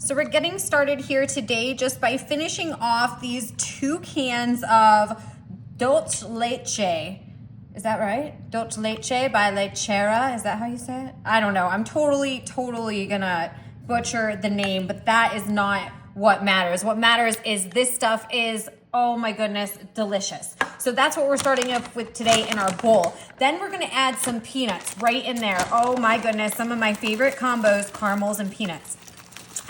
So we're getting started here today just by finishing off these 2 cans of Dulce Leche. Is that right? Dulce Leche by Lechera. Is that how you say it? I don't know. I'm totally gonna butcher the name, but that is not what matters. What matters is this stuff is, oh my goodness, delicious. So that's what we're starting up with today in our bowl. Then we're gonna add some peanuts right in there. Oh my goodness, some of my favorite combos, caramels and peanuts.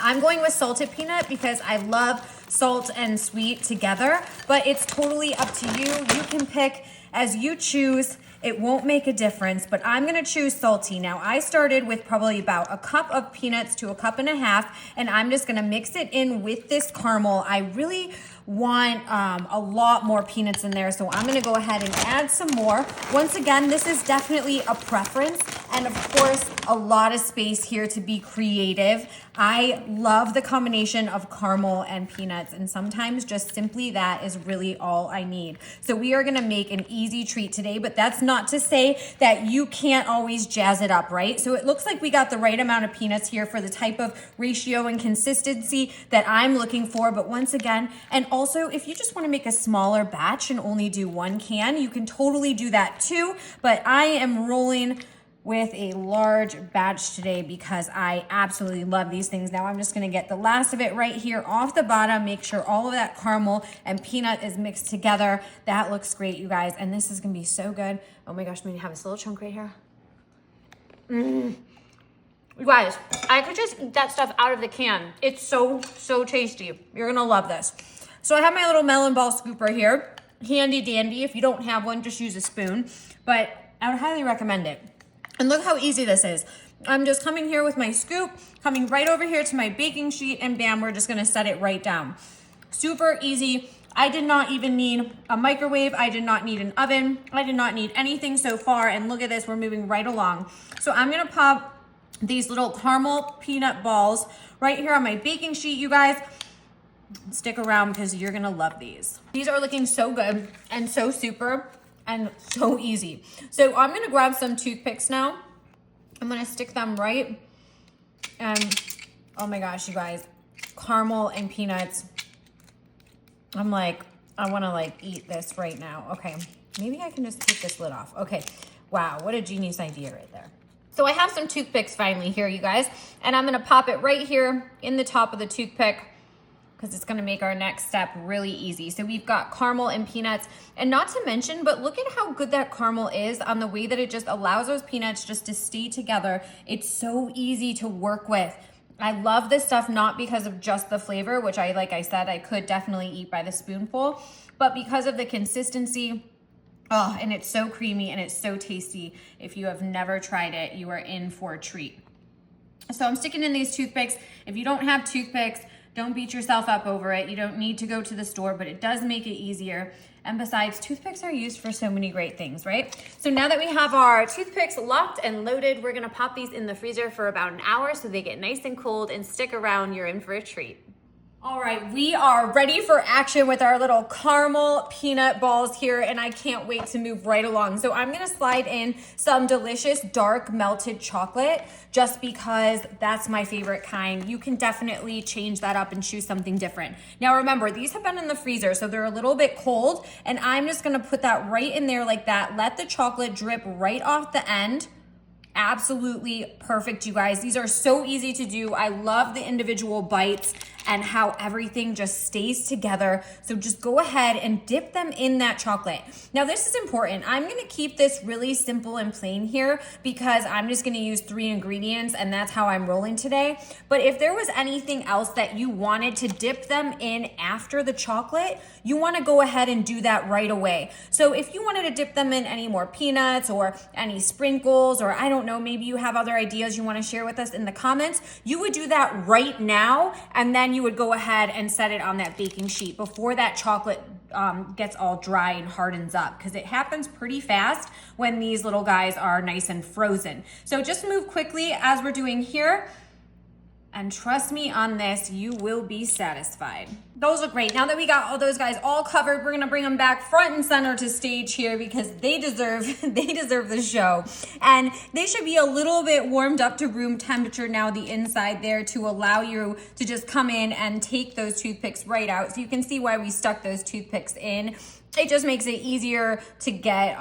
I'm going with salted peanut because I love salt and sweet together, but it's totally up to you. You can pick as you choose. It won't make a difference, but I'm gonna choose salty. Now, I started with probably about a cup of peanuts to a cup and a half, and I'm just gonna mix it in with this caramel. I really want a lot more peanuts in there, so I'm gonna go ahead and add some more. Once again, this is definitely a preference, and of course, a lot of space here to be creative. I love the combination of caramel and peanuts, and sometimes just simply that is really all I need. So we are gonna make an easy treat today, but that's not to say that you can't always jazz it up, right? So it looks like we got the right amount of peanuts here for the type of ratio and consistency that I'm looking for, but once again, and also if you just wanna make a smaller batch and only do 1 can, you can totally do that too, but I am rolling with a large batch today because I absolutely love these things. Now I'm just gonna get the last of it right here off the bottom, make sure all of that caramel and peanut is mixed together. That looks great, you guys, and this is gonna be so good. Oh my gosh, maybe have this little chunk right here. You guys, I could just eat that stuff out of the can. It's so tasty. You're gonna love this. So I have my little melon ball scooper here. Handy dandy. If you don't have one, just use a spoon, but I would highly recommend it. And look how easy this is. I'm just coming here with my scoop, coming right over here to my baking sheet, and bam, we're just gonna set it right down. Super easy. I did not even need a microwave. I did not need an oven. I did not need anything so far, and look at this, we're moving right along. So I'm gonna pop these little caramel peanut balls right here on my baking sheet, you guys. Stick around because you're gonna love these. These are looking so good and so super and so easy. So I'm gonna grab some toothpicks now. I'm gonna stick them right, and oh my gosh, you guys, caramel and peanuts. I'm like, I wanna like eat this right now. Okay, maybe I can just take this lid off. Okay, wow, what a genius idea right there. So I have some toothpicks finally here, you guys, and I'm gonna pop it right here in the top of the toothpick, because it's gonna make our next step really easy. So we've got caramel and peanuts, and not to mention, but look at how good that caramel is on the way that it just allows those peanuts just to stay together. It's so easy to work with. I love this stuff not because of just the flavor, which like I said, I could definitely eat by the spoonful, but because of the consistency. Oh, and it's so creamy and it's so tasty. If you have never tried it, you are in for a treat. So I'm sticking in these toothpicks. If you don't have toothpicks, don't beat yourself up over it. You don't need to go to the store, but it does make it easier. And besides, toothpicks are used for so many great things, right? So now that we have our toothpicks locked and loaded, we're gonna pop these in the freezer for about an hour so they get nice and cold, and stick around, you're in for a treat. All right, we are ready for action with our little caramel peanut balls here, and I can't wait to move right along. So I'm gonna slide in some delicious dark melted chocolate just because that's my favorite kind. You can definitely change that up and choose something different. Now remember, these have been in the freezer, so they're a little bit cold, and I'm just gonna put that right in there like that. Let the chocolate drip right off the end. Absolutely perfect, you guys. These are so easy to do. I love the individual bites and how everything just stays together. So just go ahead and dip them in that chocolate. Now this is important. I'm gonna keep this really simple and plain here because I'm just gonna use 3 ingredients, and that's how I'm rolling today. But if there was anything else that you wanted to dip them in after the chocolate, you wanna go ahead and do that right away. So if you wanted to dip them in any more peanuts or any sprinkles, or I don't know, maybe you have other ideas you wanna share with us in the comments, you would do that right now, and then you would go ahead and set it on that baking sheet before that chocolate gets all dry and hardens up, because it happens pretty fast when these little guys are nice and frozen. So just move quickly as we're doing here. And trust me on this, you will be satisfied. Those look great. Now that we got all those guys all covered, we're gonna bring them back front and center to stage here because they deserve the show. And they should be a little bit warmed up to room temperature now, the inside there, to allow you to just come in and take those toothpicks right out. So you can see why we stuck those toothpicks in. It just makes it easier to get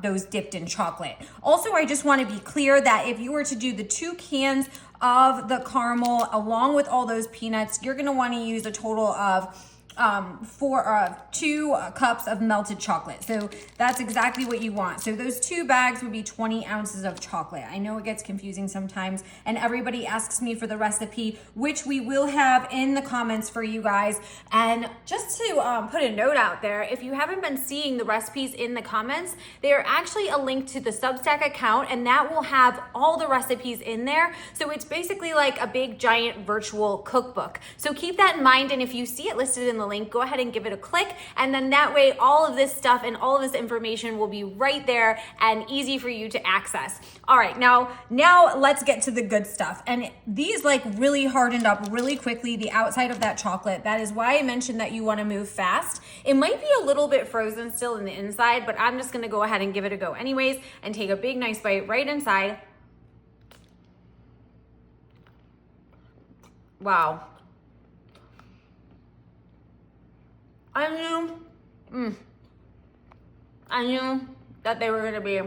those dipped in chocolate. Also, I just want to be clear that if you were to do the 2 cans of the caramel along with all those peanuts, you're going to want to use a total of 2 cups of melted chocolate. So that's exactly what you want. So those 2 bags would be 20 ounces of chocolate. I know it gets confusing sometimes, and everybody asks me for the recipe, which we will have in the comments for you guys. And just to put a note out there, if you haven't been seeing the recipes in the comments, they are actually a link to the Substack account, and that will have all the recipes in there. So it's basically like a big giant virtual cookbook. So keep that in mind, and if you see it listed in the link, go ahead and give it a click, and then that way all of this stuff and all of this information will be right there and easy for you to access. All right, now let's get to the good stuff. And these like really hardened up really quickly, the outside of that chocolate. That is why I mentioned that you want to move fast. It might be a little bit frozen still in the inside, but I'm just going to go ahead and give it a go anyways and take a big nice bite right inside. Wow. I knew that they were gonna be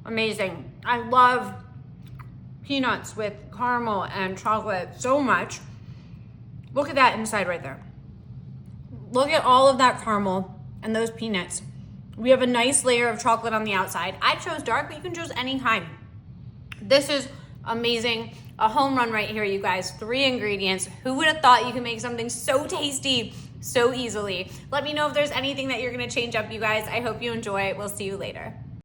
amazing. I love peanuts with caramel and chocolate so much. Look at that inside right there. Look at all of that caramel and those peanuts. We have a nice layer of chocolate on the outside. I chose dark, but you can choose any kind. This is amazing. A home run right here, you guys. 3 ingredients. Who would have thought you could make something so tasty so easily? Let me know if there's anything that you're gonna change up, you guys. I hope you enjoy. We'll see you later.